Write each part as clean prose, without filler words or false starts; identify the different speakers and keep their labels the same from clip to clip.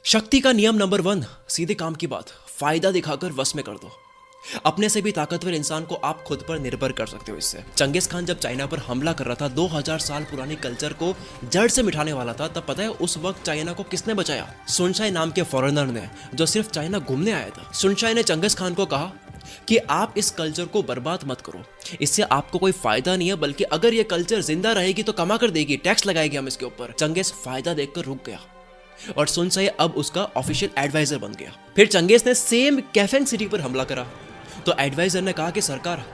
Speaker 1: शक्ति का नियम नंबर 1, सीधे काम की बात, फायदा दिखाकर वश में कर दो। अपने से भी ताकतवर इंसान को आप खुद पर निर्भर कर सकते हो इससे। चंगेज खान जब चाइना पर हमला कर रहा था, 2000 साल पुरानी कल्चर को जड़ से मिटाने वाला था, तब पता है उस वक्त चाइना को किसने बचाया? सुनशाई नाम के फॉरेनर ने, जो सिर्फ चाइना घूमने आया था। सुनशाई ने चंगेज खान को कहा कि आप इस कल्चर को बर्बाद मत करो, इससे आपको कोई फायदा नहीं है, बल्कि अगर ये कल्चर जिंदा रहेगी तो कमा कर देगी, टैक्स लगाएगी हम इसके ऊपर। चंगेज फायदा देखकर रुक गया और सुनशाई अब उसका ऑफिशियल एडवाइजर बन गया। फिर चंगेज ने सेम कैफेंग सिटी पर हमला करा तो एडवाइजर ने कहा कि सरकार,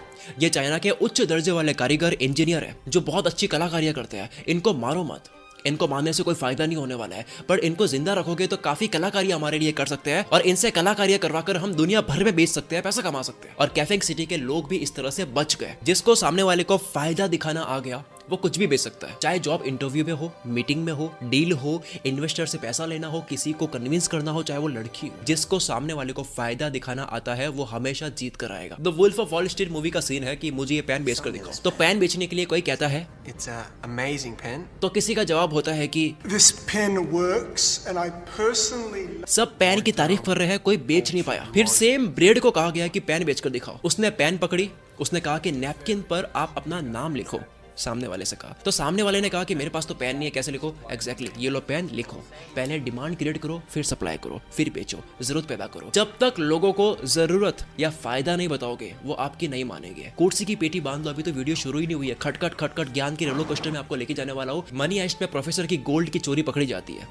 Speaker 1: ये चाइना के उच्च दर्जे वाले कारीगर इंजीनियर है जो बहुत अच्छी कलाकारियां करते हैं, इनको मारो मत, इनको मारने से कोई फायदा नहीं होने वाला है, पर इनको जिंदा रखोगे तो काफी कलाकारियां हमारे लिए कर सकते हैं और इनसे कलाकारियां करवाकर हम दुनिया भर में बेच सकते हैं, पैसा कमा सकते हैं। और कैफेंग सिटी के लोग भी इस तरह से बच गए। जिसको सामने वाले को फायदा दिखाना आ गया वो कुछ भी बेच सकता है, चाहे जॉब इंटरव्यू में हो, मीटिंग में हो, डील हो, इन्वेस्टर से पैसा लेना हो, किसी को कन्विंस करना हो, चाहे वो लड़की हो। जिसको सामने वाले को फायदा दिखाना आता है वो हमेशा जीत कर आएगा। The Wolf of Wall Street movie का सीन है कि मुझे ये पेन बेच कर दिखाओ, तो पेन बेचने के लिए कोई कहता है
Speaker 2: It's an amazing pen.
Speaker 1: तो किसी का जवाब होता है कि
Speaker 3: This pen works and I personally
Speaker 1: सब पेन की तारीफ कर रहे हैं, कोई बेच नहीं पाया। फिर सेम ब्रेड को कहा गया कि पेन बेचकर दिखाओ। उसने पेन पकड़ी, उसने कहा कि नैपकिन पर आप अपना नाम लिखो, सामने वाले से कहा। तो सामने वाले ने कहा कि मेरे पास तो पेन नहीं है, कैसे लिखो? एग्जैक्टली, ये लो पेन, लिखो। पहले डिमांड क्रिएट करो, फिर सप्लाई करो, फिर बेचो, जरूरत पैदा करो। जब तक लोगों को जरूरत या फायदा नहीं बताओगे वो आपकी नहीं मानेंगे। कुर्सी की पेटी बांध लो, अभी तो वीडियो शुरू ही नहीं हुई है। खटखट खटखट ज्ञान की रोलर कोस्टर में आपको लेके जाने वाला हूँ। मनी हाइस्ट में प्रोफेसर की गोल्ड की चोरी पकड़ी जाती है,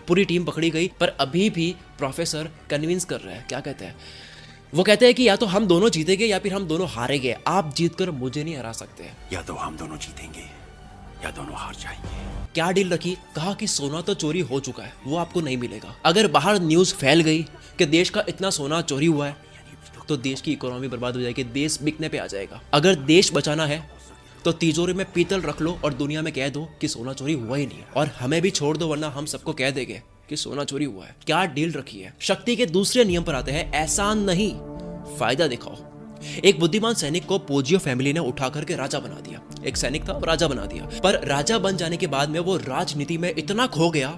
Speaker 1: पूरी टीम पकड़ी गई, पर अभी भी प्रोफेसर कन्विंस कर रहा है। क्या कहते हैं वो? कहते हैं कि या तो हम दोनों जीतेंगे या फिर हम दोनों हारेंगे, आप जीतकर मुझे नहीं हरा सकते।
Speaker 4: या तो हम दोनों जीतेंगे या दोनों हार जाएंगे।
Speaker 1: क्या डील रखी? कहा कि सोना तो चोरी हो चुका है, वो आपको नहीं मिलेगा। अगर बाहर न्यूज फैल गई कि देश का इतना सोना चोरी हुआ है तो देश की इकोनॉमी बर्बाद हो जाएगी, देश बिकने पे आ जाएगा। अगर देश बचाना है तो तिजोरी में पीतल रख लो और दुनिया में कह दो कि सोना चोरी हुआ ही नहीं है, और हमें भी छोड़ दो, वरना हम सबको कह देंगे कि सोना चोरी हुआ है। क्या डील रखी है? शक्ति के दूसरे नियम पर आते हैं, एहसान नहीं, फायदा दिखाओ। एक बुद्धिमान सैनिक को पोजियो फैमिली ने उठा करके राजा बना दिया। एक सैनिक था, राजा बना दिया, पर राजा बन जाने के बाद में वो राजनीति में इतना खो गया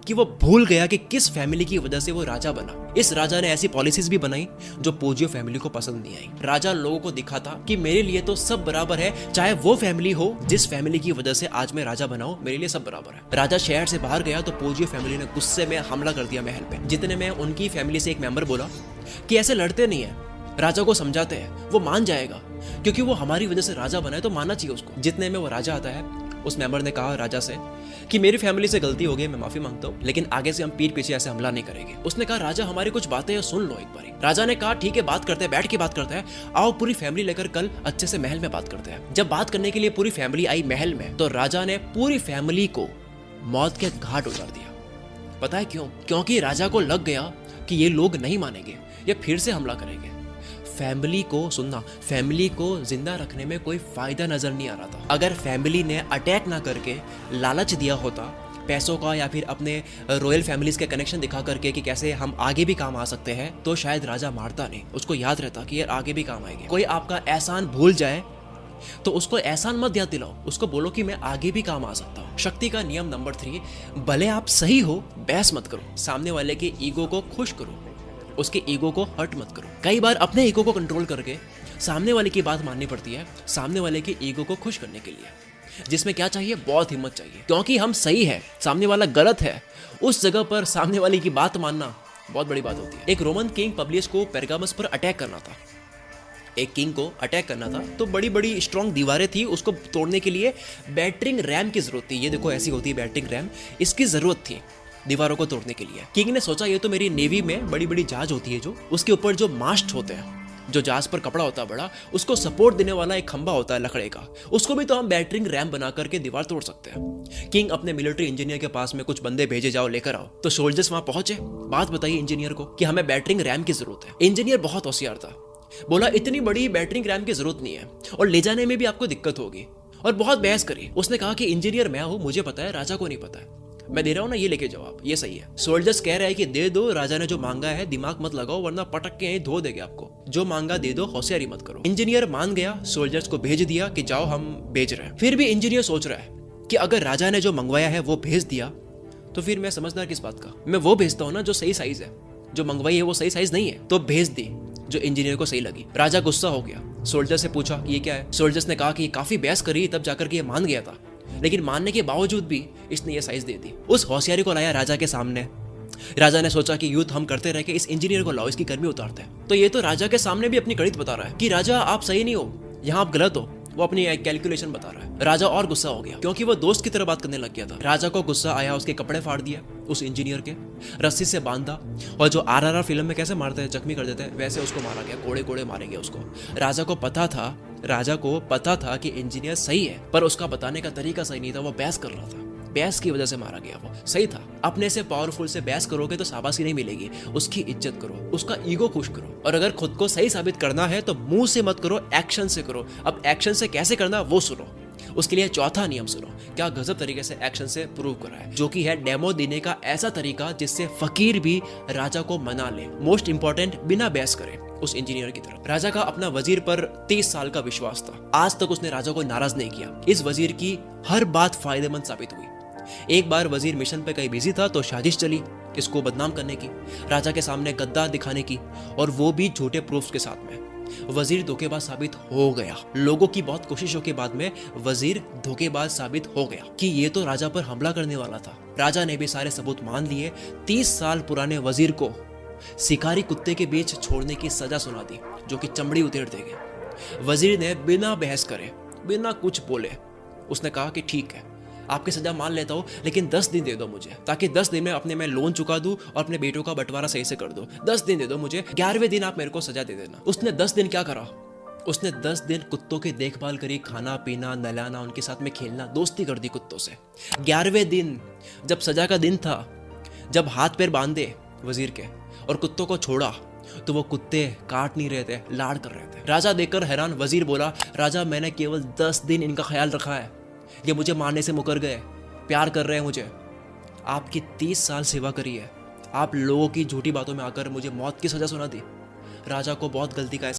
Speaker 1: कि वो भूल गया कि किस फैमिली की वजह से वो राजा बना। इस राजा ने ऐसी पॉलिसीज भी बनाई जो पोजियो फैमिली को पसंद नहीं आई। राजा लोगों को दिखाता कि मेरे लिए तो सब बराबर है, चाहे वो फैमिली हो जिस फैमिली की वजह से आज मैं राजा बना हूं, मेरे लिए सब बराबर है। राजा शहर से बाहर गया तो पोजियो फैमिली ने गुस्से में हमला कर दिया महल पे। जितने में उनकी फैमिली से एक मेंबर बोला कि ऐसे लड़ते नहीं है, राजा को समझाते हैं, वो मान जाएगा, क्योंकि वो हमारी वजह से राजा बना है तो मानना चाहिए उसको। जितने में वो राजा आता है, उस मेंबर ने कहा राजा से कि मेरी फैमिली से गलती हो गई, मैं माफी मांगता हूँ, लेकिन आगे से हम पीठ पीछे ऐसे हमला नहीं करेंगे। उसने कहा राजा हमारी कुछ बातें सुन लो एक बारी। राजा ने कहा ठीक है, बात करते हैं, बैठ के बात करते हैं, आओ पूरी फैमिली लेकर कल अच्छे से महल में बात करते हैं। जब बात करने के लिए पूरी फैमिली आई महल में, तो राजा ने पूरी फैमिली को मौत के घाट उतार दिया। पता है क्यों? क्योंकि राजा को लग गया कि ये लोग नहीं मानेंगे, ये फिर से हमला करेंगे। फैमिली को सुनना, फैमिली को जिंदा रखने में कोई फायदा नजर नहीं आ रहा था। अगर फैमिली ने अटैक ना करके लालच दिया होता पैसों का, या फिर अपने रॉयल फैमिलीज के कनेक्शन दिखा करके कि कैसे हम आगे भी काम आ सकते हैं, तो शायद राजा मारता नहीं। उसको याद रहता कि यार आगे भी काम आएंगे। कोई आपका एहसान भूल जाए तो उसको एहसान मत याद दिलाओ, उसको बोलो कि मैं आगे भी काम आ सकता हूँ। शक्ति का नियम नंबर 3, भले आप सही हो, बहस मत करो, सामने वाले के ईगो को खुश करो, उसके ईगो को हर्ट मत करो। कई बार अपने ईगो को कंट्रोल करके सामने वाले की बात माननी पड़ती है, सामने वाले के ईगो को खुश करने के लिए, जिसमें क्या चाहिए? बहुत हिम्मत चाहिए, क्योंकि हम सही है, सामने वाला गलत है, उस जगह पर सामने वाले की बात मानना बहुत बड़ी बात होती है। एक रोमन किंग पब्लियस को पेरगामस पर अटैक करना था, एक किंग को अटैक करना था, तो बड़ी बड़ी स्ट्रॉन्ग दीवारें थी, उसको तोड़ने के लिए बैटरिंग रैम की जरूरत थी। ये देखो ऐसी होती है बैटरिंग रैम, इसकी जरूरत थी दीवारों को तोड़ने के लिए। किंग ने सोचा ये तो मेरी नेवी में बड़ी बड़ी जहाज होती है, जो उसके ऊपर जो मास्ट होते हैं, जो जहाज पर कपड़ा होता है बड़ा, उसको सपोर्ट देने वाला एक खंबा होता है लकड़े का, उसको भी तो हम बैटरिंग रैम बना करके दीवार तोड़ सकते हैं। किंग अपने मिलिट्री इंजीनियर के पास में कुछ बंदे भेजे, जाओ लेकर आओ। तो सोल्जर्स वहां पहुंचे, बात बताइए इंजीनियर को कि हमें बैटरिंग रैम की जरूरत है। इंजीनियर बहुत होशियार था, बोला इतनी बड़ी बैटरिंग रैम की जरूरत नहीं है और ले जाने में भी आपको दिक्कत होगी, और बहुत बहस करी। उसने कहा कि इंजीनियर मैं हूं, मुझे पता है, राजा को नहीं पता है, मैं दे रहा हूं ना, ये लेके जवाब, ये सही है। सोल्जर्स कह रहे हैं कि दे दो, राजा ने जो मांगा है, दिमाग मत लगाओ वरना पटक के यहीं धो देंगे आपको, जो मांगा दे दो, होशियारी मत करो। इंजीनियर मान गया, सोल्जर्स को भेज दिया कि जाओ हम भेज रहे हैं। फिर भी इंजीनियर सोच रहा है कि अगर राजा ने जो मंगवाया है वो भेज दिया तो फिर मैं समझदार किस बात का? मैं वो भेजता हूँ ना जो सही साइज है, जो मंगवाई है वो सही साइज नहीं है तो भेज दी जो इंजीनियर को सही लगी। राजा गुस्सा हो गया, सोल्जर से पूछा ये क्या है? सोल्जर्स ने कहा कि काफी बहस करी तब जाकर के ये मान गया था, लेकिन मानने के बावजूद भी इसने ये साइज दे दी। उस होशियारी को लाया राजा के सामने। राजा ने सोचा कि युद्ध हम करते रह के इस इंजीनियर को लाओ, इसकी गर्मी उतारते हैं। तो ये तो राजा के सामने भी अपनी गणित बता रहा है कि राजा आप सही नहीं हो, यहाँ आप गलत हो। वो अपनी कैलकुलेशन बता रहा है। राजा और गुस्सा हो गया क्योंकि वो दोस्त की तरह बात करने लग गया था। राजा को गुस्सा आया, उसके कपड़े फाड़ दिए उस इंजीनियर के, रस्सी से बांधा और जो आरआरआर फिल्म में कैसे मारते हैं, जख्मी कर देते हैं, वैसे उसको मारा गया, कोड़े कोड़े मारेंगे उसको। राजा को पता था कि इंजीनियर सही है, पर उसका बताने का तरीका सही नहीं था, वो बहस कर रहा था। बहस की वजह से मारा गया। वो सही था। अपने से पावरफुल से बहस करोगे तो शाबाशी नहीं मिलेगी, उसकी इज्जत करो, उसका ईगो खुश करो। और अगर खुद को सही साबित करना है तो मुंह से मत करो, एक्शन से करो। अब एक्शन से कैसे करना वो सुनो। उसके लिए चौथा नियम सुनो, क्या गजब तरीके से एक्शन से प्रूव करा है, जो कि है डेमो देने का ऐसा तरीका जिससे फकीर भी राजा को मना ले। मोस्ट इंपॉर्टेंट, बिना बहस करे उस इंजीनियर की तरफ। राजा का अपना वजीर पर 30 साल का विश्वास था। आज तक उसने राजा को नाराज नहीं किया। इस वजीर की हर बात फायदेमंद साबित हुई। एक बार वजीर मिशन पे कहीं बिजी था तो साजिश चली इसको बदनाम करने की, राजा के सामने गद्दार दिखाने की, और वो भी झूठे प्रूफ्स के साथ में। वजीर धोखेबाज साबित हो गया। लोगों की बहुत कोशिशों के बाद में वजीर धोखेबाज साबित हो गया कि ये तो राजा पर हमला करने वाला था। राजा ने भी सारे सबूत मान लिए। 30 साल पुराने वजीर को शिकारी कुत्ते के बीच छोड़ने की सजा सुना दी, जो कि चमड़ी उतेर देगी। वजीर ने बिना बहस करे, बिना कुछ बोले, उसने कहा कि ठीक है, आपकी सजा मान लेता हूँ, लेकिन 10 दिन दे दो मुझे, ताकि 10 दिन में अपने मैं लोन चुका दूं और अपने बेटों का बंटवारा सही से कर दो। 10 दिन दे दो मुझे, 11वें दिन आप मेरे को सजा दे देना। उसने 10 दिन क्या करा? उसने 10 दिन कुत्तों की देखभाल करी, खाना पीना, नहलाना, उनके साथ में खेलना, दोस्ती कर दी कुत्तों से। 11वें दिन जब सजा का दिन था, जब हाथ पैर बांधे वजीर के और कुत्तों को छोड़ा, तो वो कुत्ते काट नहीं रहे थे, लाड़ कर रहे थे। राजा देखकर हैरान। वजीर बोला, राजा मैंने केवल 10 दिन इनका ख्याल रखा है, ये मुझे मारने से मुकर गए, प्यार कर रहे हैं मुझे। आपकी 30 साल सेवा करी है, आप लोगों की झूठी बातों में आकर मुझे मौत की सजा सुना दी। राजा को बहुत गलती का